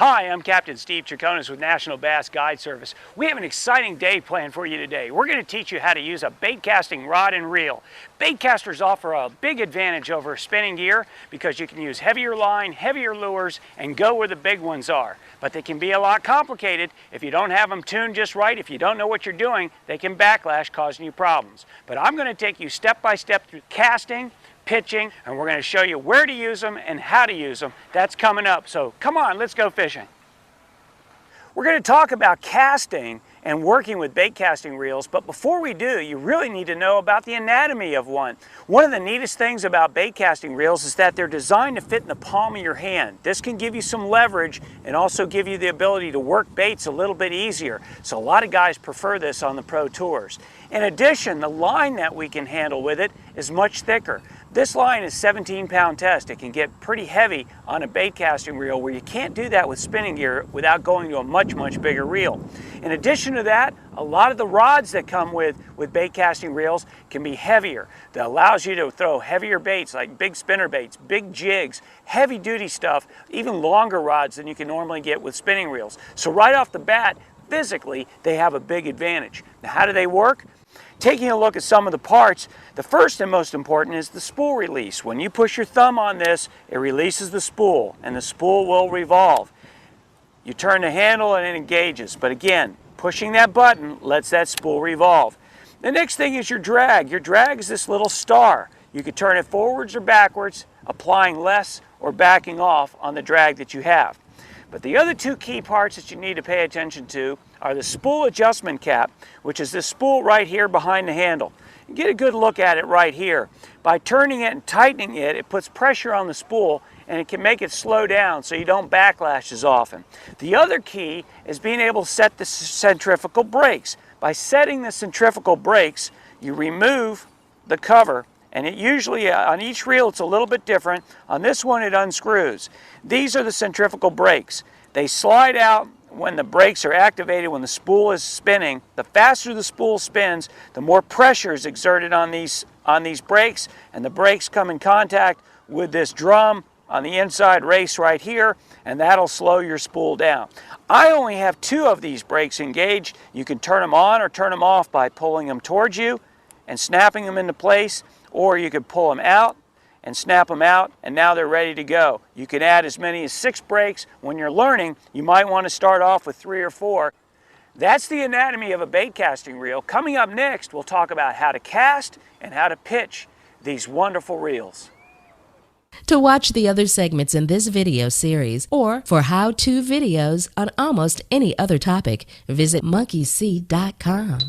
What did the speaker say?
Hi, I'm Captain Steve Chaconis with National Bass Guide Service. We have an exciting day planned for you today. We're going to teach you how to use a bait casting rod and reel. Bait casters offer a big advantage over spinning gear because you can use heavier line, heavier lures, and go where the big ones are. But they can be a lot complicated. If you don't have them tuned just right, if you don't know what you're doing, they can backlash, causing you problems. But I'm going to take you step by step through casting, pitching, and we're going to show you where to use them and how to use them. That's coming up, so come on, let's go fishing. We're going to talk about casting and working with bait casting reels, but before we do, you really need to know about the anatomy of one. One of the neatest things about bait casting reels is that they're designed to fit in the palm of your hand. This can give you some leverage and also give you the ability to work baits a little bit easier. So a lot of guys prefer this on the pro tours. In addition, the line that we can handle with it is much thicker. This line is 17-pound test. It can get pretty heavy on a bait casting reel where you can't do that with spinning gear without going to a much bigger reel. In addition to that, a lot of the rods that come with bait casting reels can be heavier. That allows you to throw heavier baits like big spinner baits, big jigs, heavy duty stuff, even longer rods than you can normally get with spinning reels. So right off the bat, physically, they have a big advantage. Now, how do they work? Taking a look at some of the parts, the first and most important is the spool release. When you push your thumb on this, it releases the spool, and the spool will revolve. You turn the handle and it engages, but again, pushing that button lets that spool revolve. The next thing is your drag. Your drag is this little star. You can turn it forwards or backwards, applying less or backing off on the drag that you have. But the other two key parts that you need to pay attention to are the spool adjustment cap, which is this spool right here behind the handle. You get a good look at it right here. By turning it and tightening it, it puts pressure on the spool and it can make it slow down so you don't backlash as often. The other key is being able to set the centrifugal brakes. By setting the centrifugal brakes, you remove the cover, and it usually, on each reel it's a little bit different. On this one it unscrews. These are the centrifugal brakes. They slide out when the brakes are activated, when the spool is spinning. The faster the spool spins, the more pressure is exerted on these brakes, and the brakes come in contact with this drum on the inside race right here, and that'll slow your spool down. I only have two of these brakes engaged. You can turn them on or turn them off by pulling them towards you and snapping them into place, or you can pull them out and snap them out, and now they're ready to go. You can add as many as 6 brakes. When you're learning, you might want to start off with 3 or 4. That's the anatomy of a bait casting reel. Coming up next, we'll talk about how to cast and how to pitch these wonderful reels. To watch the other segments in this video series or for how-to videos on almost any other topic, visit monkeyseed.com.